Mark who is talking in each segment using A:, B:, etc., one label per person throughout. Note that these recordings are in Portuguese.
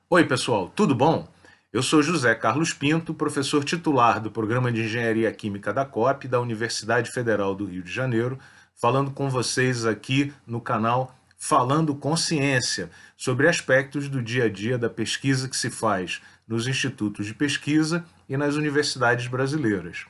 A: Oi, pessoal, tudo bom? Eu sou José Carlos Pinto, professor titular do Programa de Engenharia Química da COP, da Universidade Federal do Rio de Janeiro, falando com vocês aqui no canal Falando com Ciência, sobre aspectos do dia a dia da pesquisa que se faz nos institutos de pesquisa e nas universidades brasileiras.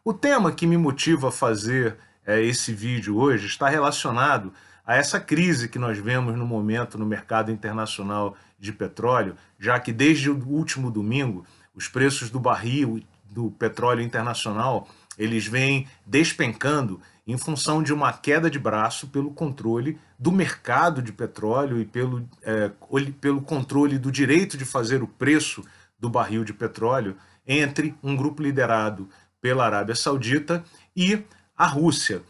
A: O tema que me motiva a fazer esse vídeo hoje está relacionado a essa crise que nós vemos no momento no mercado internacional de petróleo, já que desde o último domingo os preços do barril do petróleo internacional eles vêm despencando em função de uma queda de braço pelo controle do mercado de petróleo e pelo controle do direito de fazer o preço do barril de petróleo entre um grupo liderado pela Arábia Saudita e a Rússia.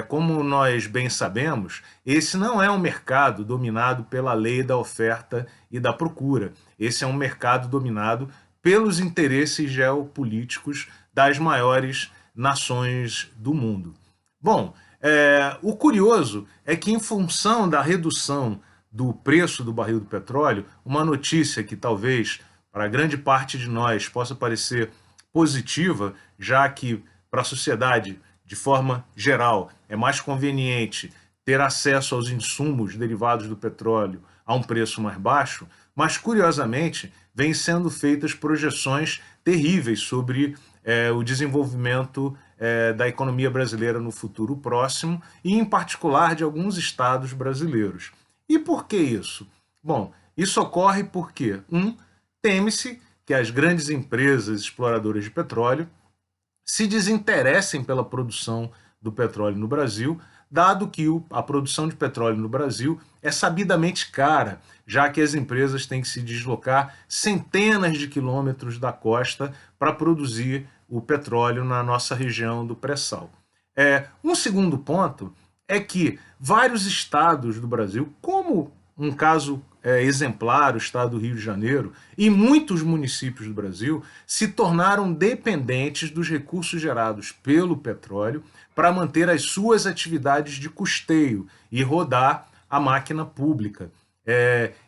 A: Como nós bem sabemos, esse não é um mercado dominado pela lei da oferta e da procura. Esse é um mercado dominado pelos interesses geopolíticos das maiores nações do mundo. Bom, o curioso é que, em função da redução do preço do barril do petróleo, uma notícia que talvez para grande parte de nós possa parecer positiva, já que para a sociedade, de forma geral, é mais conveniente ter acesso aos insumos derivados do petróleo a um preço mais baixo, mas curiosamente vêm sendo feitas projeções terríveis sobre o desenvolvimento da economia brasileira no futuro próximo e, em particular, de alguns estados brasileiros. E por que isso? Bom, isso ocorre porque, teme-se que as grandes empresas exploradoras de petróleo se desinteressem pela produção do petróleo no Brasil, dado que a produção de petróleo no Brasil é sabidamente cara, já que as empresas têm que se deslocar centenas de quilômetros da costa para produzir o petróleo na nossa região do pré-sal. Um segundo ponto é que vários estados do Brasil, como um caso exemplar, o estado do Rio de Janeiro, e muitos municípios do Brasil se tornaram dependentes dos recursos gerados pelo petróleo para manter as suas atividades de custeio e rodar a máquina pública.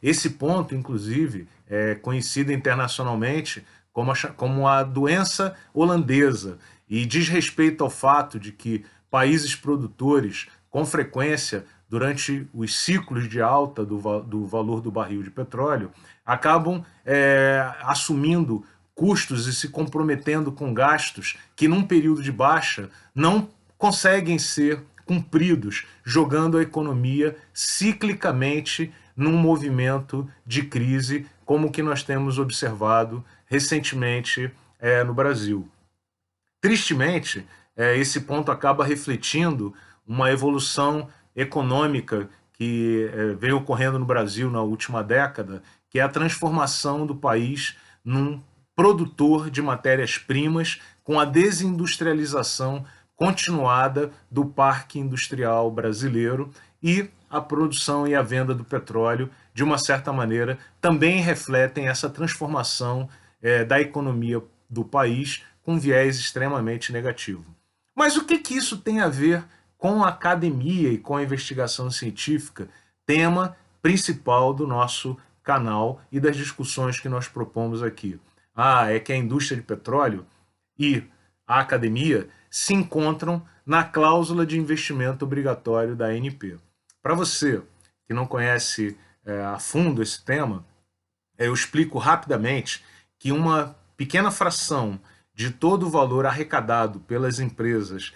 A: Esse ponto, inclusive, é conhecido internacionalmente como a doença holandesa e diz respeito ao fato de que países produtores, com frequência, durante os ciclos de alta do valor do barril de petróleo, acabam assumindo custos e se comprometendo com gastos que, num período de baixa, não conseguem ser cumpridos, jogando a economia ciclicamente num movimento de crise, como o que nós temos observado recentemente no Brasil. Tristemente, esse ponto acaba refletindo uma evolução econômica que veio ocorrendo no Brasil na última década, que é a transformação do país num produtor de matérias-primas com a desindustrialização continuada do parque industrial brasileiro e a produção e a venda do petróleo, de uma certa maneira, também refletem essa transformação da economia do país com viés extremamente negativo. Mas o que isso tem a ver com a academia e com a investigação científica, tema principal do nosso canal e das discussões que nós propomos aqui? É que a indústria de petróleo e a academia se encontram na cláusula de investimento obrigatório da ANP. Para você que não conhece a fundo esse tema, eu explico rapidamente que uma pequena fração de todo o valor arrecadado pelas empresas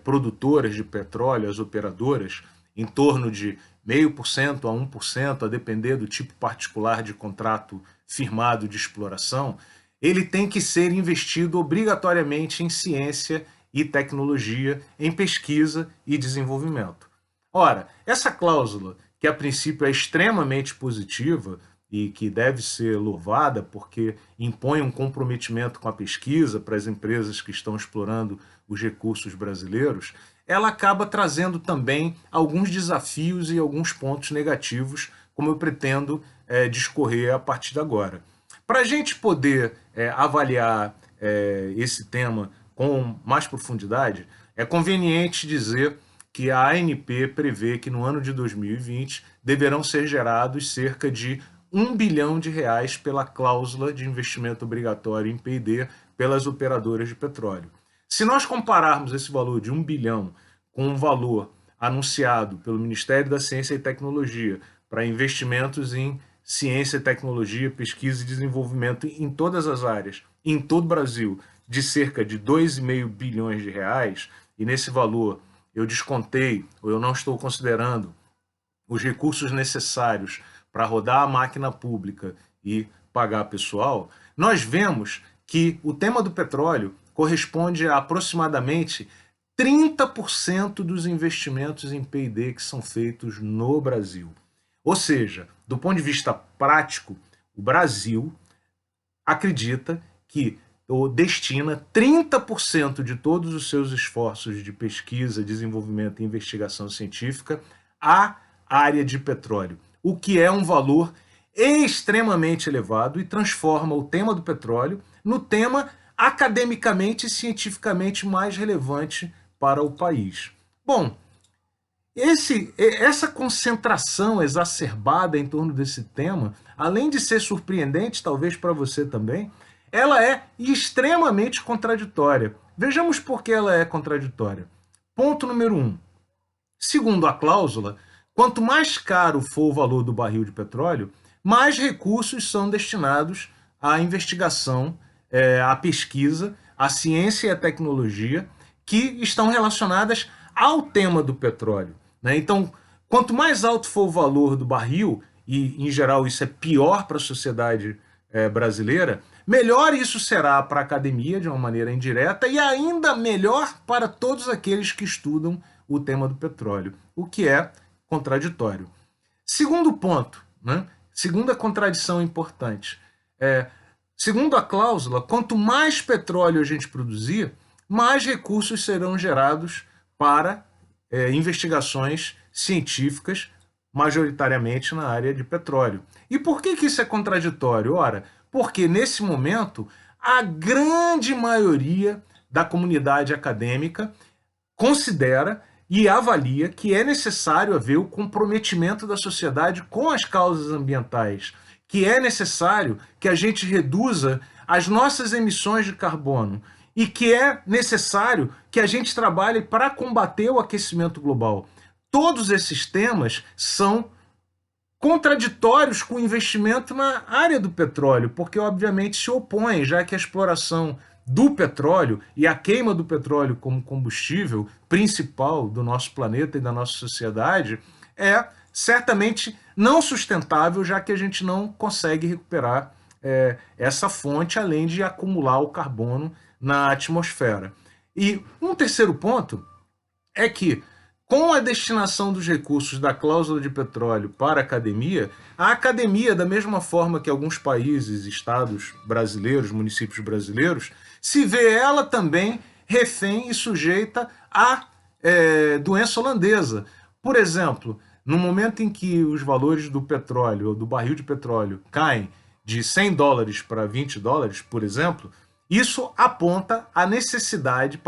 A: produtoras de petróleo, as operadoras, em torno de 0,5% a 1%, a depender do tipo particular de contrato firmado de exploração, ele tem que ser investido obrigatoriamente em ciência e tecnologia, em pesquisa e desenvolvimento. Ora, essa cláusula, que a princípio é extremamente positiva e que deve ser louvada porque impõe um comprometimento com a pesquisa para as empresas que estão explorando os recursos brasileiros, ela acaba trazendo também alguns desafios e alguns pontos negativos, como eu pretendo discorrer a partir de agora. Para a gente poder avaliar esse tema com mais profundidade, é conveniente dizer que a ANP prevê que no ano de 2020 deverão ser gerados cerca de R$ 1 bilhão pela cláusula de investimento obrigatório em P&D pelas operadoras de petróleo. Se nós compararmos esse valor de 1 bilhão com o valor anunciado pelo Ministério da Ciência e Tecnologia para investimentos em ciência, tecnologia, pesquisa e desenvolvimento em todas as áreas, em todo o Brasil, de cerca de R$ 2,5 bilhões, e nesse valor eu descontei, ou eu não estou considerando, os recursos necessários para rodar a máquina pública e pagar pessoal, nós vemos que o tema do petróleo corresponde a aproximadamente 30% dos investimentos em P&D que são feitos no Brasil. Ou seja, do ponto de vista prático, o Brasil acredita que destina 30% de todos os seus esforços de pesquisa, desenvolvimento e investigação científica à área de petróleo, o que é um valor extremamente elevado e transforma o tema do petróleo no tema academicamente e cientificamente mais relevante para o país. Bom, essa concentração exacerbada em torno desse tema, além de ser surpreendente, talvez para você também, ela é extremamente contraditória. Vejamos por que ela é contraditória. Ponto número 1. Segundo a cláusula, quanto mais caro for o valor do barril de petróleo, mais recursos são destinados à investigação, à pesquisa, à ciência e à tecnologia que estão relacionadas ao tema do petróleo. Então, quanto mais alto for o valor do barril, e em geral isso é pior para a sociedade brasileira, melhor isso será para a academia de uma maneira indireta e ainda melhor para todos aqueles que estudam o tema do petróleo, o que é contraditório. Segundo ponto, segunda contradição importante, segundo a cláusula, quanto mais petróleo a gente produzir, mais recursos serão gerados para investigações científicas, majoritariamente na área de petróleo. E por que isso é contraditório? Ora, porque nesse momento a grande maioria da comunidade acadêmica considera e avalia que é necessário haver o comprometimento da sociedade com as causas ambientais, que é necessário que a gente reduza as nossas emissões de carbono e que é necessário que a gente trabalhe para combater o aquecimento global. Todos esses temas são contraditórios com o investimento na área do petróleo, porque obviamente se opõem, já que a exploração do petróleo e a queima do petróleo como combustível principal do nosso planeta e da nossa sociedade é certamente não sustentável, já que a gente não consegue recuperar essa fonte, além de acumular o carbono na atmosfera. E um terceiro ponto é que, com a destinação dos recursos da cláusula de petróleo para a academia, da mesma forma que alguns países, estados brasileiros, municípios brasileiros, se vê ela também refém e sujeita à doença holandesa. Por exemplo, no momento em que os valores do petróleo, ou do barril de petróleo, caem de $100 para $20, por exemplo, isso aponta a necessidade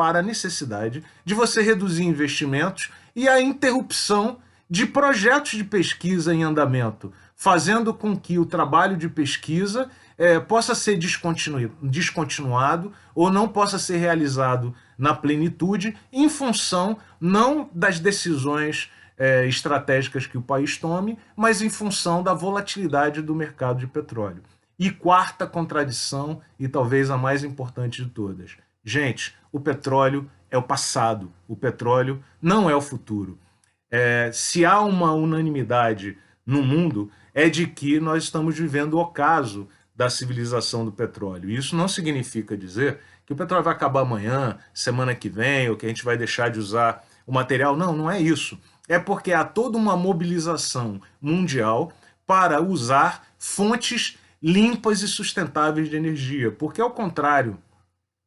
A: de você reduzir investimentos e a interrupção de projetos de pesquisa em andamento, fazendo com que o trabalho de pesquisa possa ser descontinuado ou não possa ser realizado na plenitude em função não das decisões estratégicas que o país tome, mas em função da volatilidade do mercado de petróleo. E quarta contradição, e talvez a mais importante de todas. Gente, o petróleo é o passado, o petróleo não é o futuro. Se há uma unanimidade no mundo, é de que nós estamos vivendo o ocaso da civilização do petróleo. Isso não significa dizer que o petróleo vai acabar amanhã, semana que vem, ou que a gente vai deixar de usar o material. Não, não é isso. É porque há toda uma mobilização mundial para usar fontes limpas e sustentáveis de energia, porque ao contrário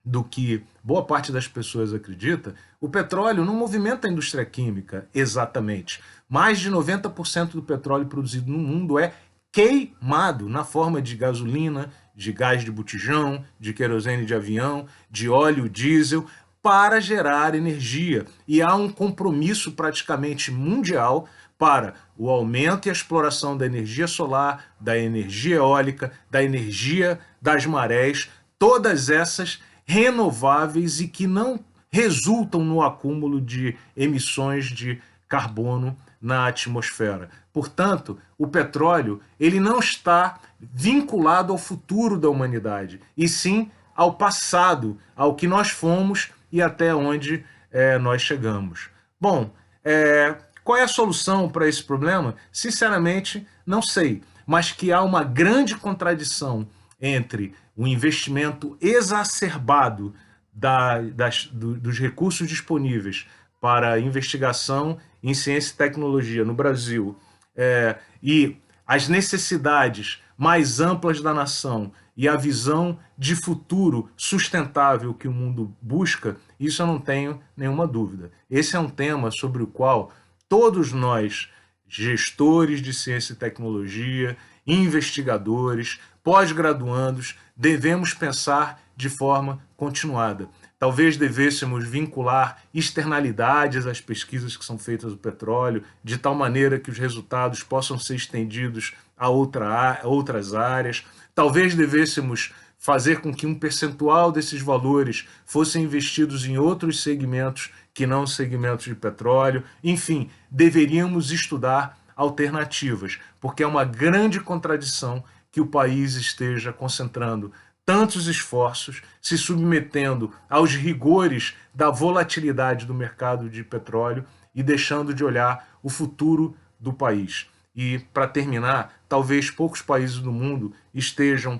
A: do que boa parte das pessoas acredita, o petróleo não movimenta a indústria química exatamente. Mais de 90% do petróleo produzido no mundo é queimado na forma de gasolina, de gás de botijão, de querosene de avião, de óleo diesel, para gerar energia. E há um compromisso praticamente mundial para o aumento e a exploração da energia solar, da energia eólica, da energia das marés, todas essas renováveis e que não resultam no acúmulo de emissões de carbono na atmosfera. Portanto, o petróleo ele não está vinculado ao futuro da humanidade, e sim ao passado, ao que nós fomos e até onde nós chegamos. Bom, qual é a solução para esse problema? Sinceramente, não sei, mas que há uma grande contradição entre o investimento exacerbado dos recursos disponíveis para investigação em ciência e tecnologia no Brasil e as necessidades mais amplas da nação e a visão de futuro sustentável que o mundo busca, isso eu não tenho nenhuma dúvida. Esse é um tema sobre o qual todos nós, gestores de ciência e tecnologia, investigadores, pós-graduandos, devemos pensar de forma continuada. Talvez devêssemos vincular externalidades às pesquisas que são feitas do petróleo, de tal maneira que os resultados possam ser estendidos a outras áreas. Talvez devêssemos fazer com que um percentual desses valores fossem investidos em outros segmentos que não segmentos de petróleo. Enfim, deveríamos estudar alternativas, porque é uma grande contradição que o país esteja concentrando tantos esforços, se submetendo aos rigores da volatilidade do mercado de petróleo e deixando de olhar o futuro do país. E, para terminar, talvez poucos países do mundo estejam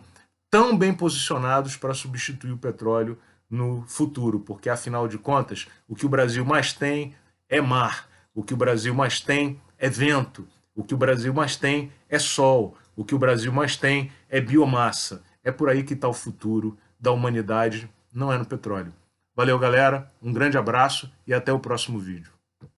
A: tão bem posicionados para substituir o petróleo no futuro, porque, afinal de contas, o que o Brasil mais tem é mar, o que o Brasil mais tem é vento, o que o Brasil mais tem é sol, o que o Brasil mais tem é biomassa. É por aí que está o futuro da humanidade, não é no petróleo. Valeu, galera, um grande abraço e até o próximo vídeo.